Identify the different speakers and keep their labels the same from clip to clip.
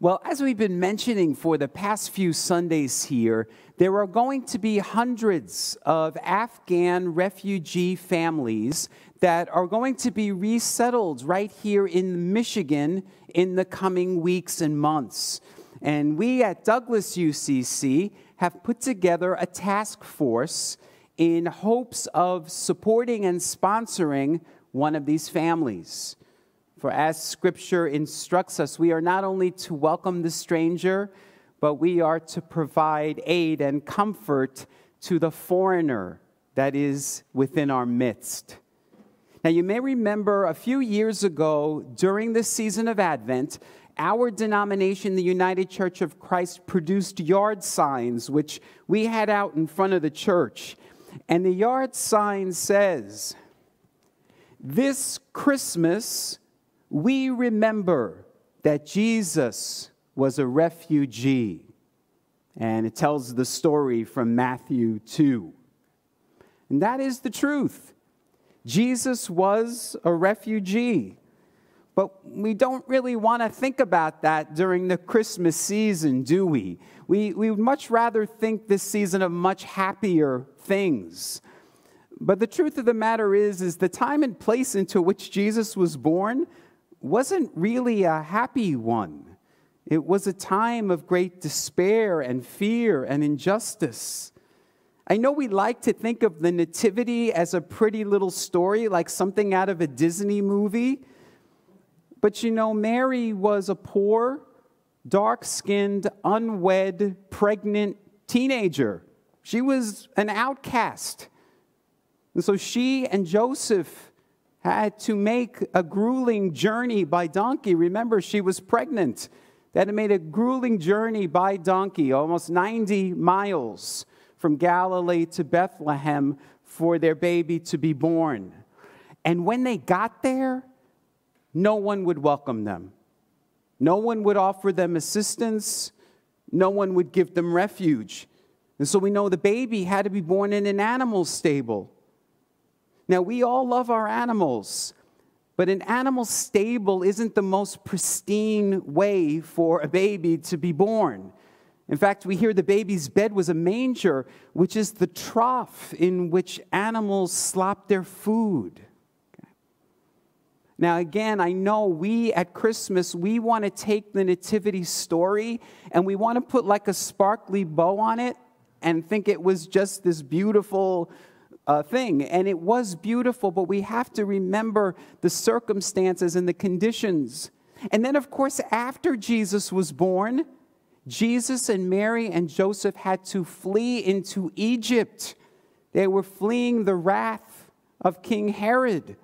Speaker 1: Well, as we've been mentioning for the past few Sundays here, there are going to be hundreds of Afghan refugee families that are going to be resettled right here in Michigan in the coming weeks and months. And we at Douglas UCC have put together a task force in hopes of supporting and sponsoring one of these families. For as Scripture instructs us, we are not only to welcome the stranger, but we are to provide aid and comfort to the foreigner that is within our midst. Now, you may remember a few years ago, during the season of Advent, our denomination, the United Church of Christ, produced yard signs, which we had out in front of the church. And the yard sign says, "This Christmas, we remember that Jesus was a refugee." And it tells the story from Matthew 2. And that is the truth. Jesus was a refugee. But we don't really want to think about that during the Christmas season, do we? We would much rather think this season of much happier things. But the truth of the matter is the time and place into which Jesus was born wasn't really a happy one. It was a time of great despair and fear and injustice. I know we like to think of the Nativity as a pretty little story, like something out of a Disney movie. But you know, Mary was a poor, dark-skinned, unwed, pregnant teenager. She was an outcast. And so she and Joseph had to make a grueling journey by donkey. Remember, she was pregnant. They had made a grueling journey by donkey, almost 90 miles from Galilee to Bethlehem for their baby to be born. And when they got there, no one would welcome them. No one would offer them assistance. No one would give them refuge. And so we know the baby had to be born in an animal stable. Now, we all love our animals, but an animal stable isn't the most pristine way for a baby to be born. In fact, we hear the baby's bed was a manger, which is the trough in which animals slop their food. Now, again, I know we at Christmas, we want to take the nativity story and we want to put like a sparkly bow on it and think it was just this beautiful thing. And it was beautiful, but we have to remember the circumstances and the conditions. And then, of course, after Jesus was born, Jesus and Mary and Joseph had to flee into Egypt. They were fleeing the wrath of King Herod.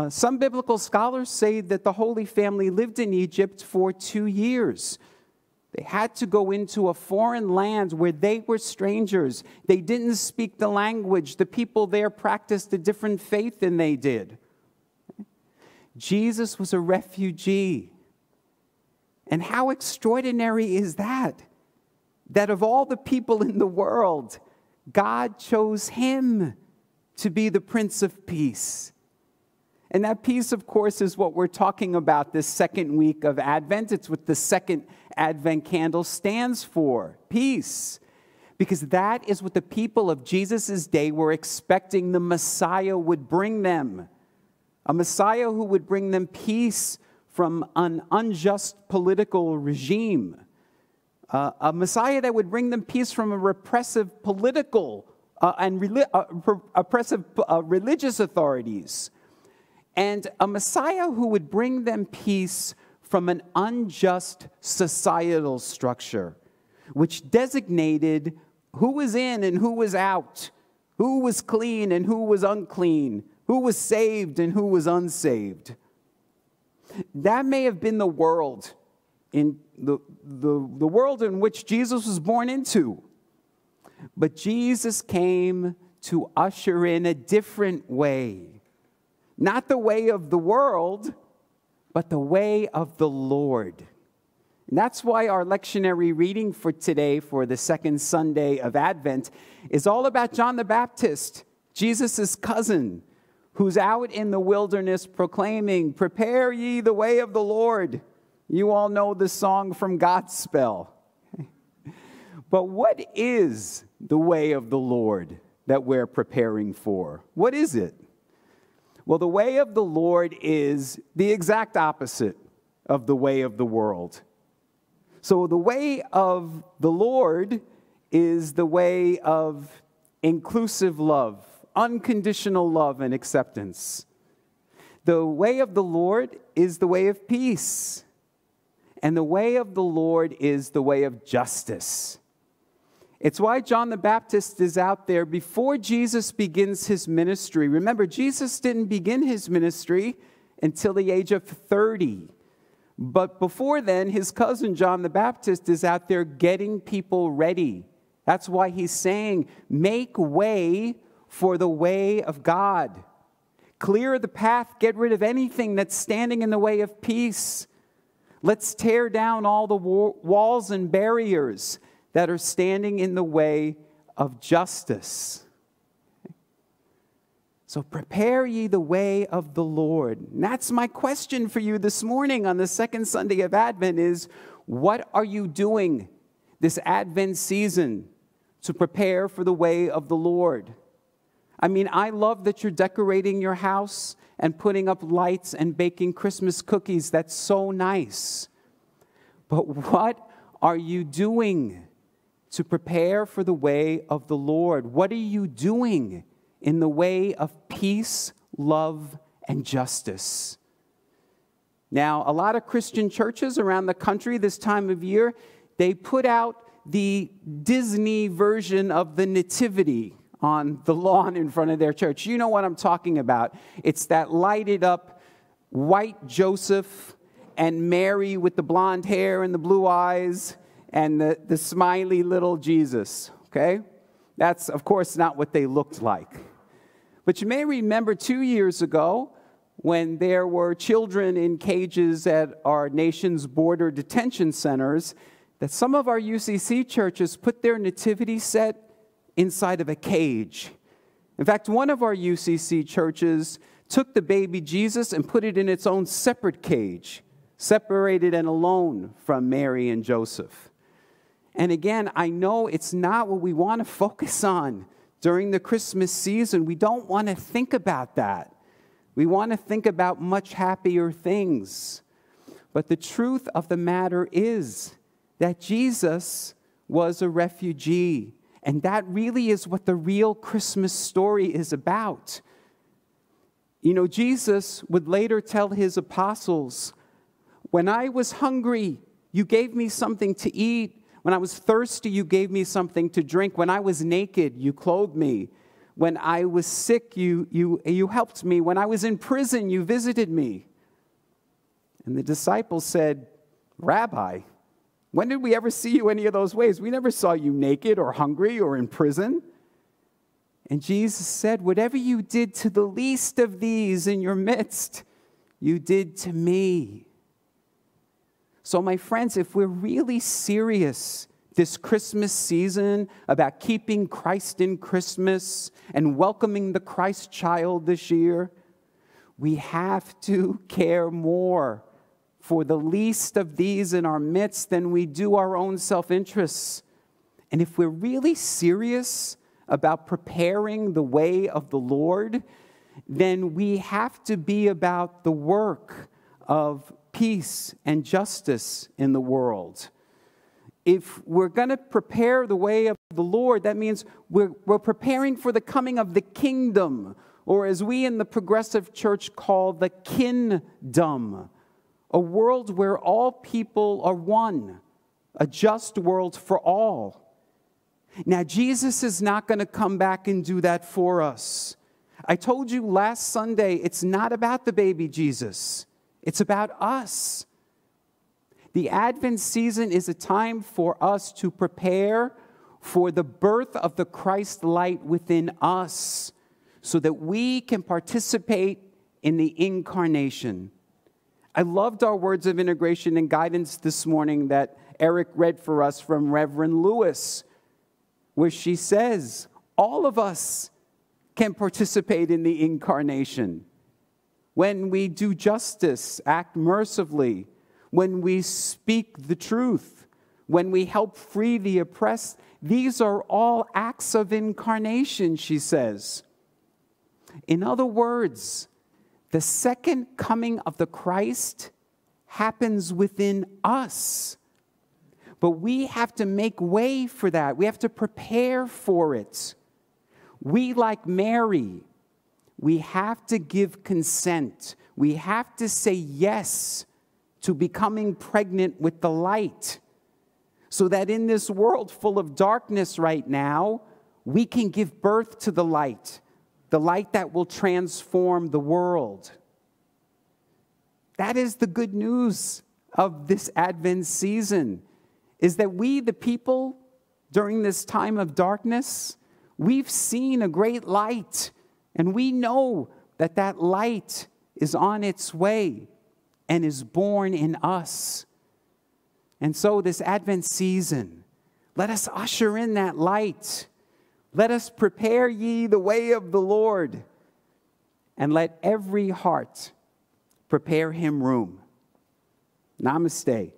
Speaker 1: Some biblical scholars say that the Holy Family lived in Egypt for 2 years. They had to go into a foreign land where they were strangers. They didn't speak the language. The people there practiced a different faith than they did. Jesus was a refugee. And how extraordinary is that? That of all the people in the world, God chose him to be the Prince of Peace. And that peace, of course, is what we're talking about this second week of Advent. It's what the second Advent candle stands for, peace. Because that is what the people of Jesus' day were expecting the Messiah would bring them. A Messiah who would bring them peace from an unjust political regime. A Messiah that would bring them peace from a repressive political and oppressive religious authorities. And a Messiah who would bring them peace from an unjust societal structure, which designated who was in and who was out, who was clean and who was unclean, who was saved and who was unsaved. That may have been the world in the world in which Jesus was born into. But Jesus came to usher in a different way. Not the way of the world, but the way of the Lord. And that's why our lectionary reading for today, for the second Sunday of Advent, is all about John the Baptist, Jesus' cousin, who's out in the wilderness proclaiming, "Prepare ye the way of the Lord. You all know the song from Godspell. But what is the way of the Lord that we're preparing for? What is it? Well, the way of the Lord is the exact opposite of the way of the world. So the way of the Lord is the way of inclusive love, unconditional love and acceptance. The way of the Lord is the way of peace. And the way of the Lord is the way of justice. It's why John the Baptist is out there before Jesus begins his ministry. Remember, Jesus didn't begin his ministry until the age of 30. But before then, his cousin John the Baptist is out there getting people ready. That's why he's saying, make way for the way of God. Clear the path, get rid of anything that's standing in the way of peace. Let's tear down all the walls and barriers that are standing in the way of justice. So prepare ye the way of the Lord. And that's my question for you this morning on the second Sunday of Advent is, what are you doing this Advent season to prepare for the way of the Lord? I mean, I love that you're decorating your house and putting up lights and baking Christmas cookies. That's so nice. But what are you doing to prepare for the way of the Lord? What are you doing in the way of peace, love, and justice? Now, a lot of Christian churches around the country this time of year, they put out the Disney version of the Nativity on the lawn in front of their church. You know what I'm talking about. It's that lighted up white Joseph and Mary with the blonde hair and the blue eyes and the smiley little Jesus, okay? That's, of course, not what they looked like. But you may remember 2 years ago when there were children in cages at our nation's border detention centers that some of our UCC churches put their nativity set inside of a cage. In fact, one of our UCC churches took the baby Jesus and put it in its own separate cage, separated and alone from Mary and Joseph. And again, I know it's not what we want to focus on during the Christmas season. We don't want to think about that. We want to think about much happier things. But the truth of the matter is that Jesus was a refugee. And that really is what the real Christmas story is about. You know, Jesus would later tell his apostles, when I was hungry, you gave me something to eat. When I was thirsty, you gave me something to drink. When I was naked, you clothed me. When I was sick, you helped me. When I was in prison, you visited me. And the disciples said, Rabbi, when did we ever see you any of those ways? We never saw you naked or hungry or in prison. And Jesus said, whatever you did to the least of these in your midst, you did to me. So my friends, if we're really serious this Christmas season about keeping Christ in Christmas and welcoming the Christ child this year, we have to care more for the least of these in our midst than we do our own self-interests. And if we're really serious about preparing the way of the Lord, then we have to be about the work of peace and justice in the world. If we're going to prepare the way of the Lord, that means we're preparing for the coming of the kingdom, or as we in the progressive church call the kingdom. A world where all people are one, a just world for all. Now, Jesus is not going to come back and do that for us. I told you last Sunday, it's not about the baby Jesus. It's about us. The Advent season is a time for us to prepare for the birth of the Christ light within us so that we can participate in the incarnation. I loved our words of integration and guidance this morning that Eric read for us from Reverend Lewis, where she says, all of us can participate in the incarnation. When we do justice, act mercifully, when we speak the truth, when we help free the oppressed. These are all acts of incarnation, she says. In other words, the second coming of the Christ happens within us. But we have to make way for that. We have to prepare for it. We, like Mary, we have to give consent. We have to say yes to becoming pregnant with the light, so that in this world full of darkness right now, we can give birth to the light that will transform the world. That is the good news of this Advent season, is that we, the people, during this time of darkness, we've seen a great light, and we know that that light is on its way and is born in us. And so this Advent season, let us usher in that light. Let us prepare ye the way of the Lord, and let every heart prepare him room. Namaste.